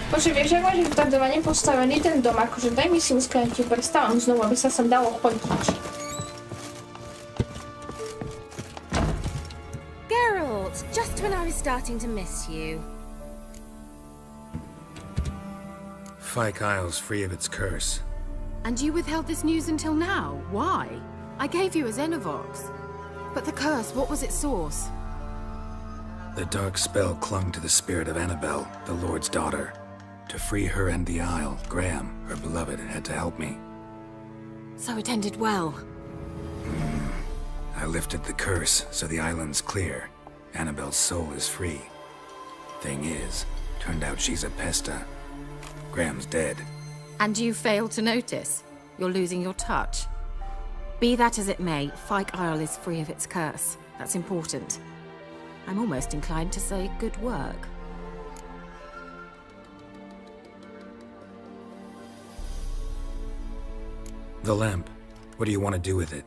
Bože, vieš, ak máš retardovane postavený ten dom, akože daj mi si uskladniť, ti prestávam znovu, aby sa sem dalo chodiť. Geralt, just when I was starting to miss you. Fyke Isle's free of its curse. And you withheld this news until now? Why? I gave you a Xenovox. But the curse, what was its source? The dark spell clung to the spirit of Annabelle, the Lord's daughter. To free her and the Isle, Graham, her beloved, had to help me. So it ended well. I lifted the curse, so the island's clear. Annabelle's soul is free. Thing is, turned out she's a pesta. Graham's dead. And you failed to notice? You're losing your touch. Be that as it may, Fyke Isle is free of its curse. That's important. I'm almost inclined to say good work. The lamp. What do you want to do with it?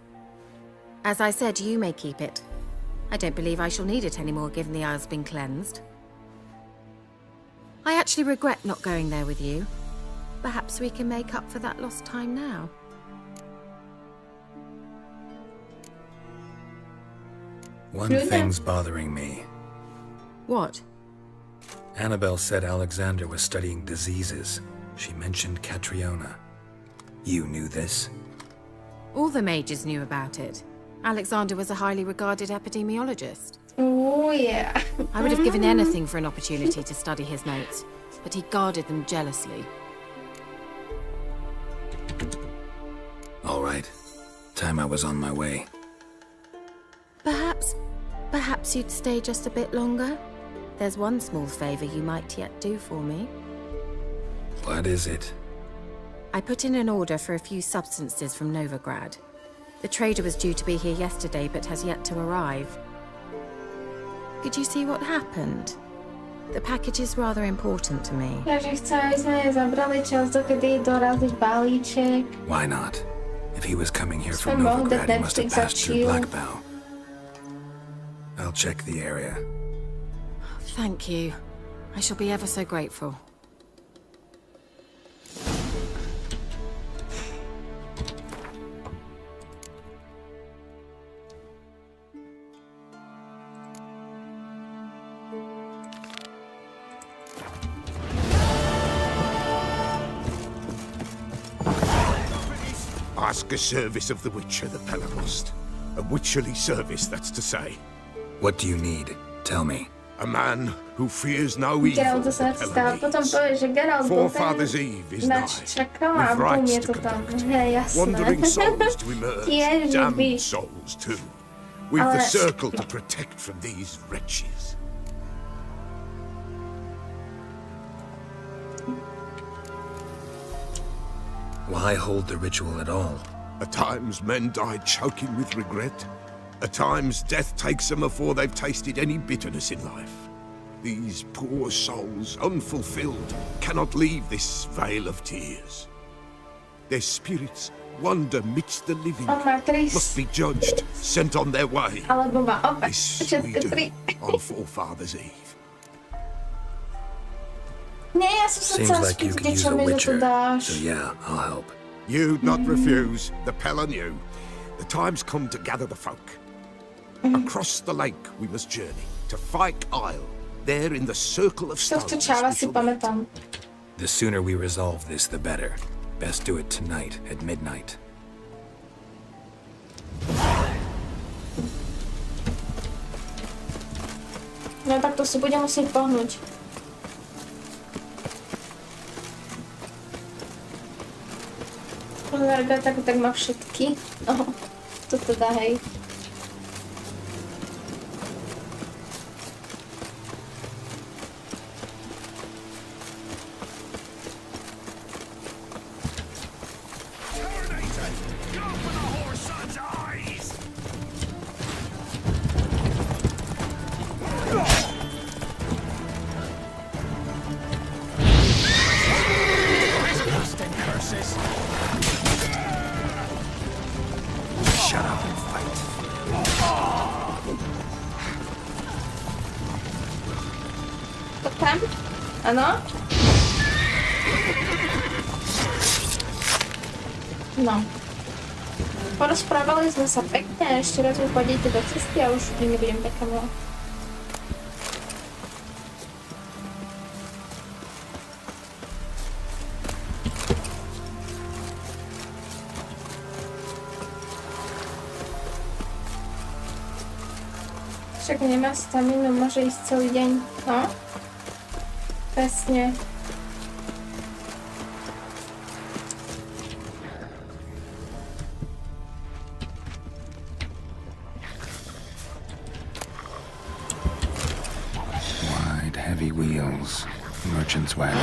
As I said, you may keep it. I don't believe I shall need it anymore, given the Isle's been cleansed. I actually regret not going there with you. Perhaps we can make up for that lost time now. One thing's bothering me. What? Annabelle said Alexander was studying diseases. She mentioned Catriona. You knew this? All the mages knew about it. Alexander was a highly regarded epidemiologist. Oh, yeah. I would have given anything for an opportunity to study his notes, but he guarded them jealously. All right. Time I was on my way. Perhaps you'd stay just a bit longer? There's one small favor you might yet do for me. What is it? I put in an order for a few substances from Novigrad. The trader was due to be here yesterday, but has yet to arrive. Could you see what happened? The package is rather important to me. Takže chce, aby sme zabrali čas, dokedy dorazí balíček. Why not? If he was coming here from Sme mohli dať Novigrad, he must have Netflix a passed through chill. Blackbow. I'll check the area. Thank you. I shall be ever so grateful. Ask a service of the Witcher the Pellerost. A witcherly service, that's to say. What do you need? Tell me. A man who fears no evil, Geralt the sa stál, potom Pellerost. povie, že Geralt bol ten, Forefather's Eve is na nigh, čo čakala a with bum rites je to to tam. conduct. Hej, jasné. Wandering souls to emerge, Tiež damned by. souls too. With Ale- the circle to protect from these wretches. Why hold the ritual at all? At times men die choking with regret. At times death takes them before they've tasted any bitterness in life. These poor souls, unfulfilled, cannot leave this vale of tears. Their spirits wander midst the living, On má must be judged, sent on their way. alebo má opäť This we všetky do tri. on Forefather's Eve. Nie, ja som sa Seems chcela like you spýtať, could use čo a mi za to witcher. dáš. So yeah, I'll help. You'd not refuse, the Pella knew. The time's come to gather the folk. Across the lake we must journey, to Fyke Isle. There in the circle of stones Tohto čáva we si shall meet. pamätám. The sooner we resolve this, the better. Best do it tonight at midnight. No tak to si budem musieť pohnúť. Larga tak má všetky. No, to teda hej. Shut up and fight. To tam? Áno? No. Porozprávali sme sa pekne a ešte raz upadíte do cesty a už nebudem taká milá. Však nemá staminu, môže ísť celý deň, no? Presne. Wide, heavy wheels. Merchant's wagon.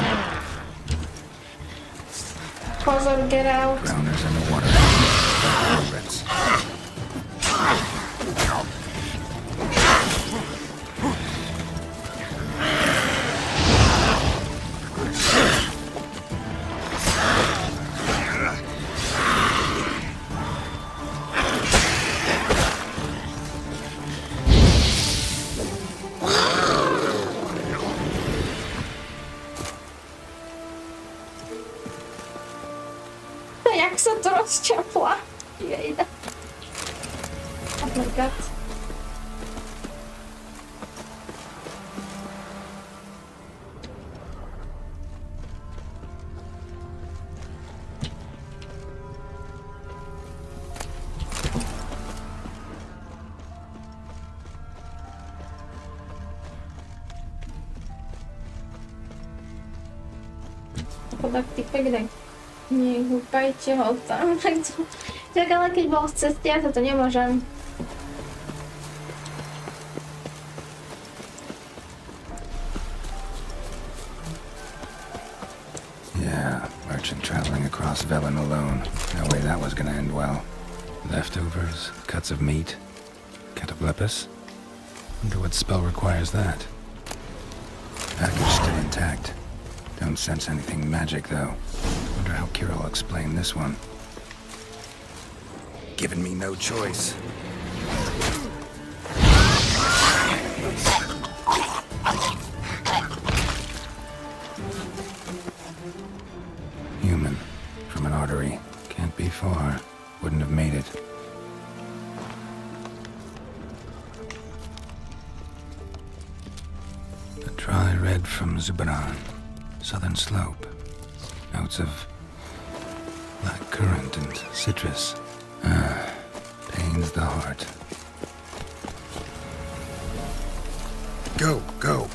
Pozor, get out. Drowners in the water. Pirates. Jak sa to rozčapla? Jejda. Oh my god. Chudák typek, daj. Nehúpajte ho tam. Tak ale keď bol v ceste, ja sa to nemôžem. Yeah, merchant traveling across Velen alone. No way that was gonna end well. Leftovers, cuts of meat, catoblepis. Wonder what spell requires that. Package still intact. Don't sense anything magic though. Wonder how Kira will explain this one. Giving me no choice. Human. From an artery. Can't be far. Wouldn't have made it. A dry red from Zubran. Southern slope. Notes of black currant and citrus. Pains the heart. Go, go.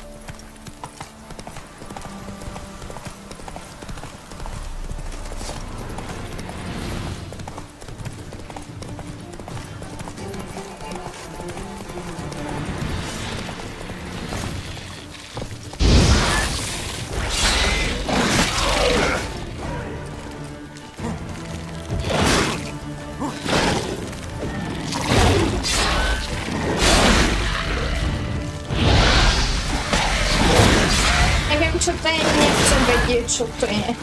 Čo to je? Nechcem vedieť, čo to je.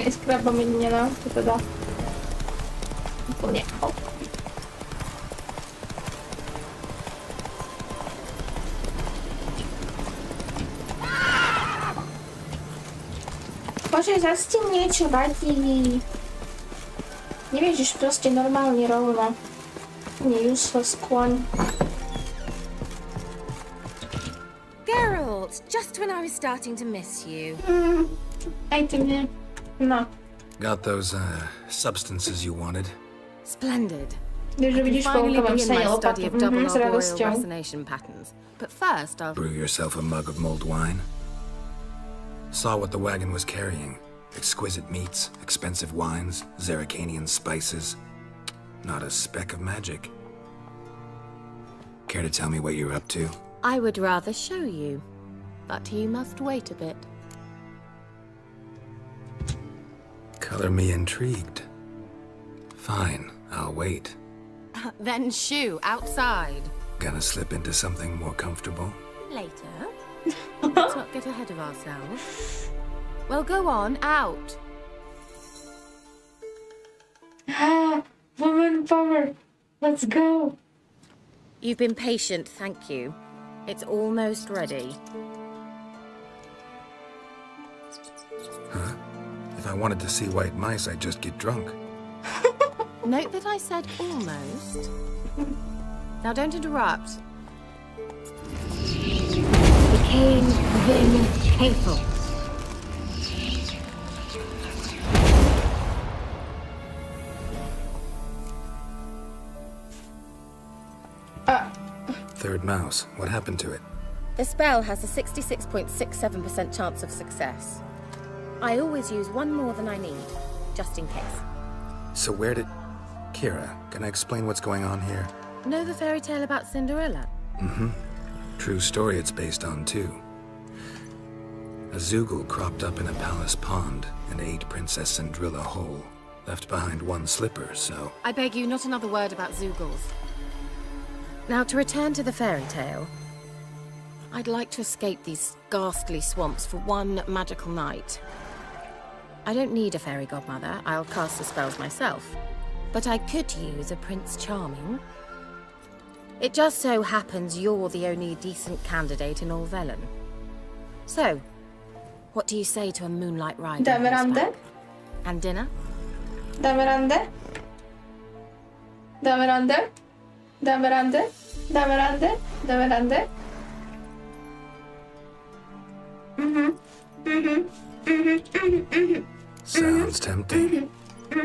Skraba mi nená, to teda úplne hop. Bože, zas ti niečo vadí. Nevieš, proste normálne rovno. Nie useless kôň. Geralt, just when I was starting to miss you. Aj ty mne. No. Got those, substances you wanted? Splendid. Takže I vidíš, can finally koľko mám begin sa my je study of double s arboreal radosťou. resonation patterns. But first, I'll... Brew yourself a mug of mulled wine. Saw what the wagon was carrying. Exquisite meats, expensive wines, Zerrikanian spices. Not a speck of magic. Care to tell me what you're up to? I would rather show you, but you must wait a bit. Color me intrigued. Fine, I'll wait. Then shoo, outside. Gonna slip into something more comfortable? Later. Let's not get ahead of ourselves. Well, go on, out. Ah, woman power. Let's go. You've been patient, thank you. It's almost ready. Huh? If I wanted to see white mice, I'd just get drunk. Note that I said almost. Now don't interrupt. Became then hateful. Third mouse. What happened to it? The spell has a 66.67% chance of success. I always use one more than I need, just in case. So where did... Kira, can I explain what's going on here? Know the fairy tale about Cinderella? Mm-hmm. True story it's based on, too. A Zoogle cropped up in a palace pond and ate Princess Cinderella whole. Left behind one slipper, so... I beg you, not another word about Zoogles. Now, to return to the fairy tale, I'd like to escape these ghastly swamps for one magical night. I don't need a fairy godmother, I'll cast the spells myself. But I could use a Prince Charming. It just so happens you're the only decent candidate in all Velen. So, what do you say to a moonlight ride? Dáme on rande? horseback? And dinner? Dáme rande? Dáme rande? Dáme rande? Dáme rande? Dáme rande? Sounds tempting.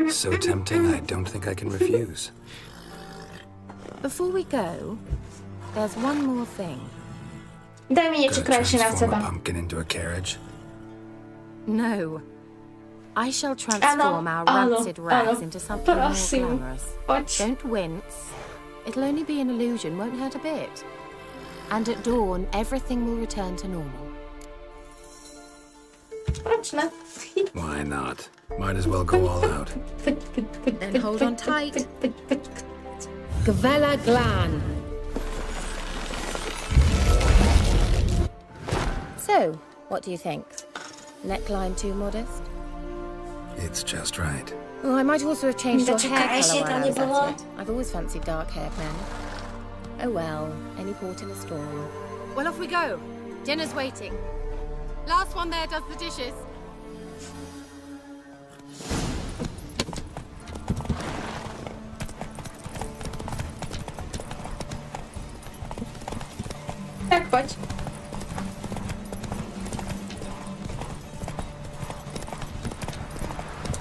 So tempting, I don't think I can refuse. Before we go, there's one more thing. Daj mi niečo Gonna krajšie na transform seba. a pumpkin into a carriage? No. I shall transform our áno, rancid rags áno. into something more Prosím. glamorous. Poď. Don't wince. It'll only be an illusion, won't hurt a bit. And at dawn, everything will return to normal. Proč ne? Why not? Might as well go all out. Then hold on tight. Gvela Glan. So, what do you think? Neckline too modest? It's just right. Oh, I might also have changed your hair Zaczekajcie, colour to while I nie was at było. it. I've always fancied dark-haired men. Oh well, any port in a storm. Well, off we go. Dinner's waiting. Last one there does the dishes. Tak, chodź.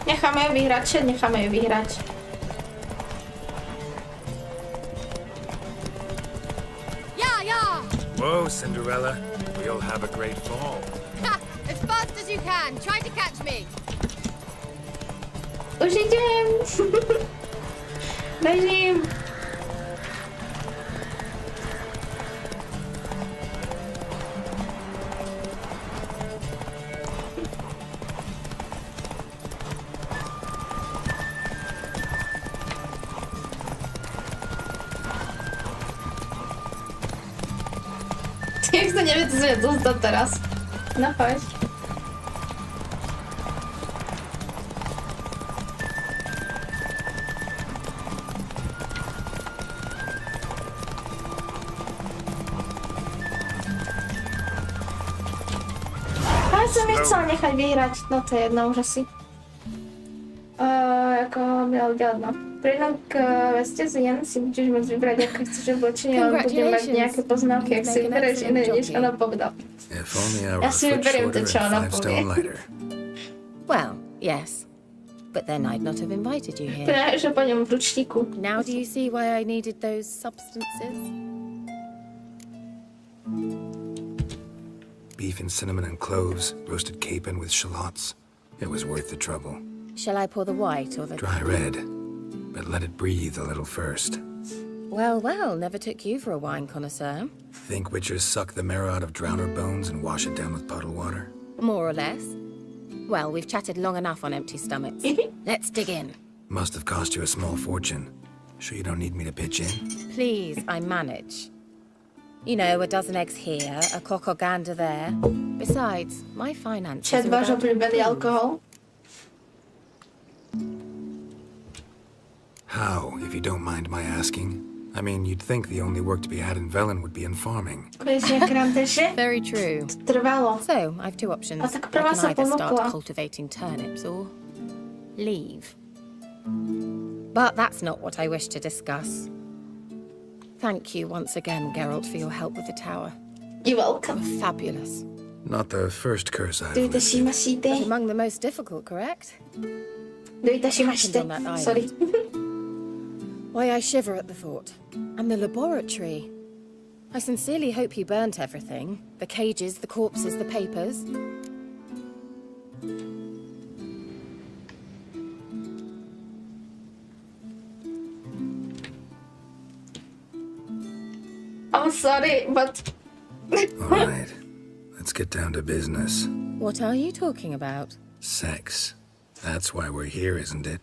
Necháme ju vyhrať, necháme ju vyhrať. Yeah, yeah! Whoa, Cinderella. We'll have a great fall. Ha! As fast as you can. Try to catch me. Už idem. Bežím. Jak to nevie, to sa dostať teraz. No poď. Ale som nechcela nechať vyhrať, no to je jedno už asi. Jako měl dělat, no. Prijednou k vestě jen si můžeš moc vybrat, jak chceš oblečení, ale budeme mít nějaké poznámky, jak si vybereš jiné, než ona povedala. If only I were Já a si foot vyberím to, shorter čo and ona 5 stone povie. lighter. Well, yes. But then I'd not have invited you here. Teda, že po něm v ručníku. Now do you see why I needed those substances? Beef and cinnamon and cloves, roasted capon with shallots. It was worth the trouble. Shall I pour the white or the... Dry red, but let it breathe a little first. Well, well, never took you for a wine connoisseur. Think witchers suck the marrow out of drowner bones and wash it down with puddle water? More or less. Well, we've chatted long enough on empty stomachs. Let's dig in. Must have cost you a small fortune. Sure you don't need me to pitch in? Please, I manage. You know, a dozen eggs here, a cock or gander there. Besides, my finances Čet are váš about oblíbený to alkohol? How, if you don't mind my asking? I mean, you'd think the only work to be had in Velen would be in farming. Konečně kranteše? Very true. Trvalo. So, I've two options. A I tak can prvá sa either start ponúkla. cultivating turnips or leave. But that's not what I wish to discuss. Thank you once again, Geralt, for your help with the tower. You're welcome. Fabulous. Not the first curse I've どういたし lifted. まし But て。 among the most difficult, correct? どういたしまして。 Happened on that island. Sorry. Why, I shiver at the thought. And the laboratory. I sincerely hope you burnt everything. The cages, the corpses, the papers. I'm sorry, but... All right, let's get down to business. What are you talking about? Sex. That's why we're here, isn't it?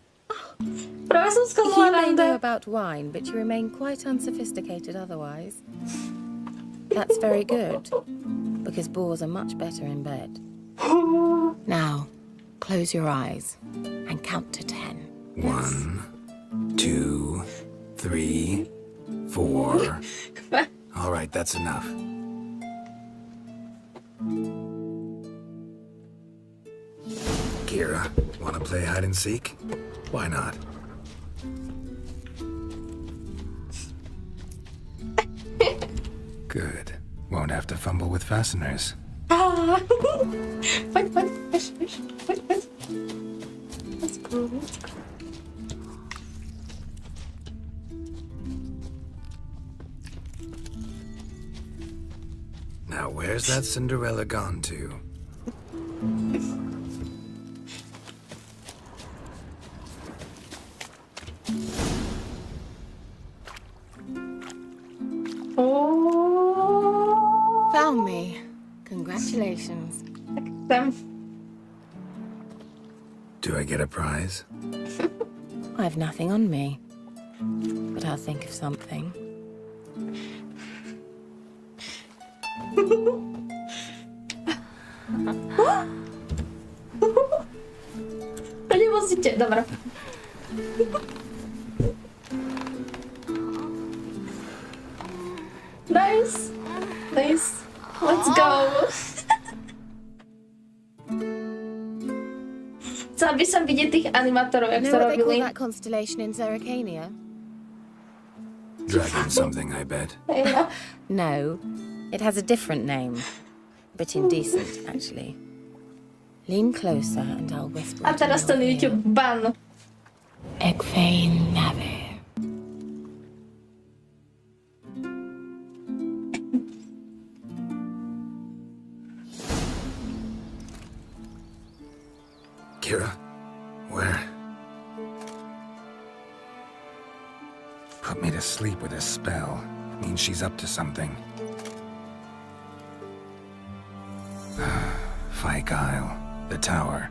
Práve som You skladala may know rande. about wine, but you remain quite unsophisticated otherwise. That's very good, because boars are much better in bed. Now, close your eyes and count to 10. 1, 2, 3, 4. All right, that's enough. Kira, wanna play hide and seek? Why not? Good. Won't have to fumble with fasteners. Ah. Wait. Let's go. Now, where's that Cinderella gone to? Oh. Found me. Congratulations. Tam. Do I get a prize? I have nothing on me, but I'll think of something. To nemusíte, dobra. Nice. Let's go. Chcela by som vidieť tých animátorov, jak Know to what they call robili. that constellation in Zerrikania? Dragon something, I bet. No. No, it has a different name. Bit indecent, actually. Lean closer and I'll whisper. A it in teraz to your na ear. YouTube ban. Egfain Nave. Kira, where? Put me to sleep with a spell. Means she's up to something. Fyke Isle, the tower.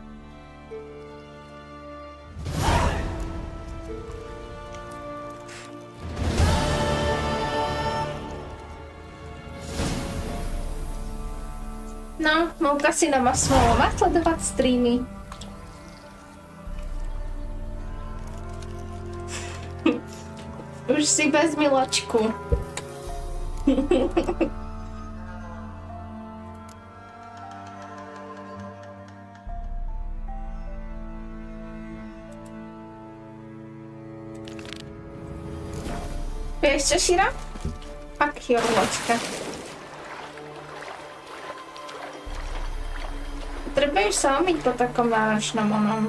No, Mouka si má smlouva sledovat streamy. Už si bez miločku. Vieš čo, Šira? Ak jo, miločka. Potrebuješ sa omyť po takom náročnom onom.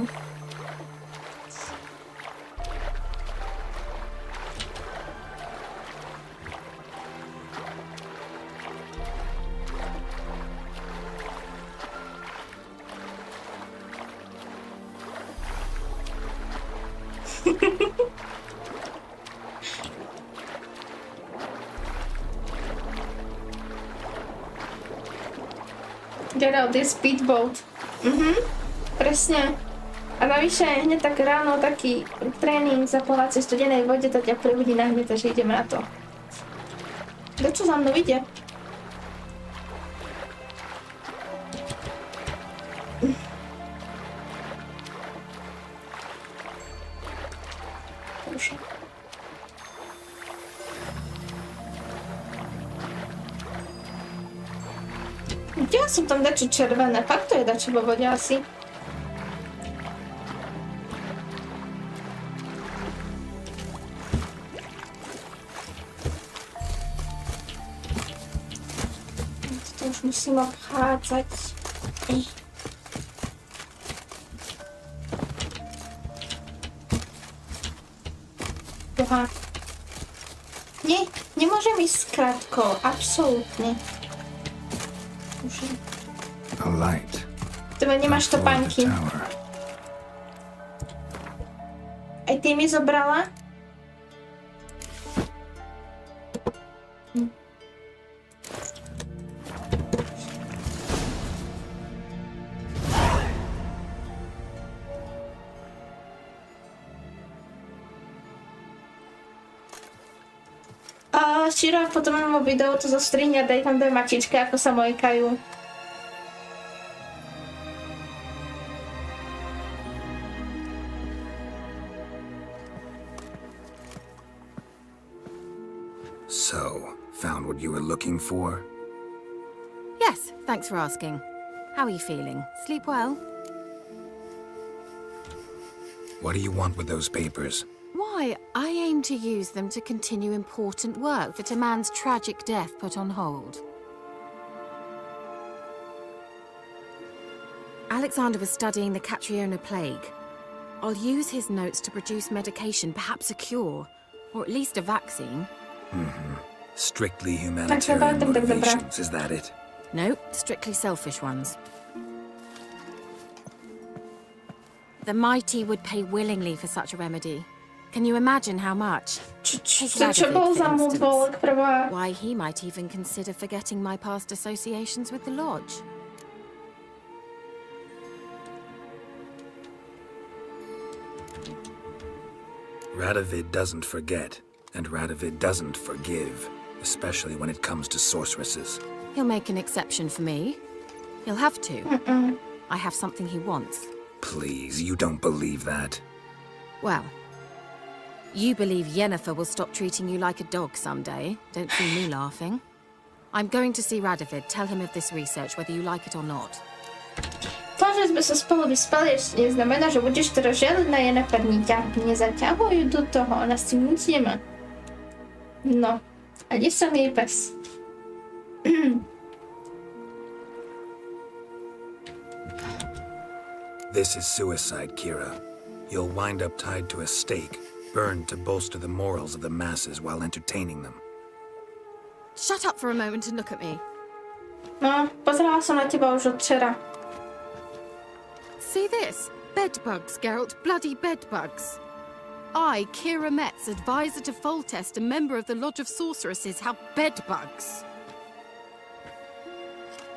Get out this speedboat. Presne. A navyše hneď tak ráno taký tréning za plavácie v studenej vode, to ťa prebudí na hneď, takže ideme na to. Kto čo za mnou ide? Videla som tam dačo červené, fakt to je dačo vo vode asi. To už musím obchádzať. Boha. Nie, nemôžem ísť s krátkou, absolútne. A light. Tebe nemáš topánky. Aj ty mi zobrala? Širo, potom mám video, to zostrihni a daj tam dve mačičky, ako sa mojkajú. So, found what you were looking for? Yes, thanks for asking. How are you feeling? Sleep well? What do you want with those papers? Why, I aim to use them to continue important work that a man's tragic death put on hold. Alexander was studying the Catriona plague. I'll use his notes to produce medication, perhaps a cure, or at least a vaccine. Strictly humanitarian motivations, is that it? No, strictly selfish ones. The mighty would pay willingly for such a remedy. Can you imagine how much? Take Radovid, for instance. Why, he might even consider forgetting my past associations with the Lodge. Radovid doesn't forget, and Radovid doesn't forgive, especially when it comes to sorceresses. He'll make an exception for me. He'll have to. I have something he wants. Please, you don't believe that. Well, you believe Yennefer will stop treating you like a dog someday. Don't see me laughing. I'm going to see Radovid, tell him of this research, whether you like it or not. To, že sme sa spolu vyspali, ešte neznamená, že budeš teraz žiadať na Yennefer. Nezaťahuj do toho, ona s tým nic nemá. No, a kde som jej pes? This is suicide, Kira. You'll wind up tied to a stake, burned to bolster the morals of the masses while entertaining them. Shut up for a moment and look at me. No, pozerala som na teba už od včera. See this? Bedbugs, Geralt. Bloody bedbugs. I, Kira Metz, advisor to Foltest and member of the Lodge of Sorceresses, have bedbugs.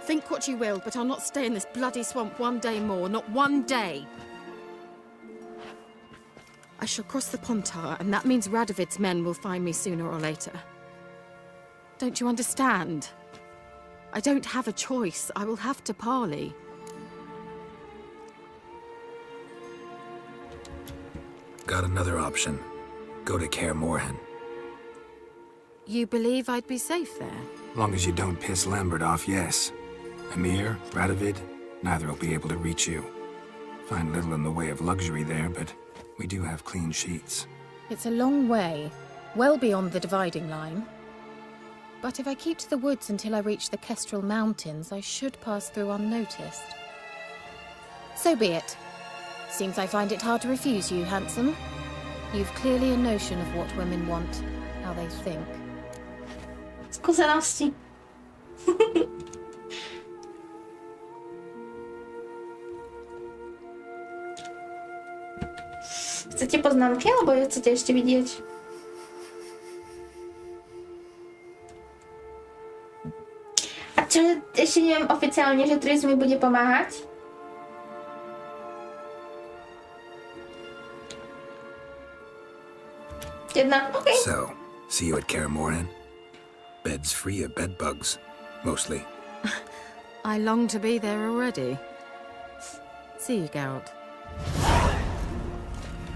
Think what you will, but I'll not stay in this bloody swamp one day more. Not one day. I shall cross the Pontar, and that means Radovid's men will find me sooner or later. Don't you understand? I don't have a choice. I will have to parley. Got another option. Go to Kaer Morhen. You believe I'd be safe there? Long as you don't piss Lambert off, yes. Emir, Radovid, neither will be able to reach you. Find little in the way of luxury there, but we do have clean sheets. It's a long way, well beyond the dividing line. But if I keep to the woods until I reach the Kestrel Mountains, I should pass through unnoticed. So be it. Seems I find it hard to refuse you, handsome. You've clearly a notion of what women want, how they think. Skúsenosti. Chcete poznámky, alebo ju chcete ešte vidieť? A Čo ešte neviem oficiálne, že Tris mi bude pomáhať. Jedna, okej. So, see you at Karamoran? Bed's free of bed bugs, mostly. I long to be there already. See you, Geralt.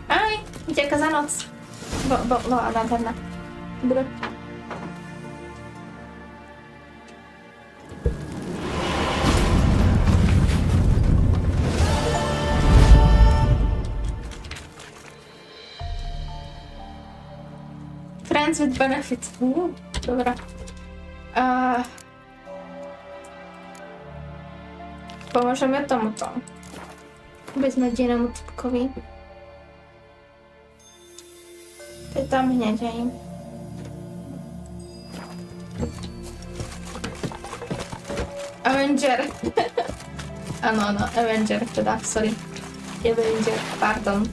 Aj, vďaka za noc. Bola nádherná. Dobre. Friends with benefits. Dobra. Pomôžeme tomuto. Beznadenému typkovi. To je tam hneď aj. Avenger. Áno, Avenger, teda, sorry. Avenger, pardon.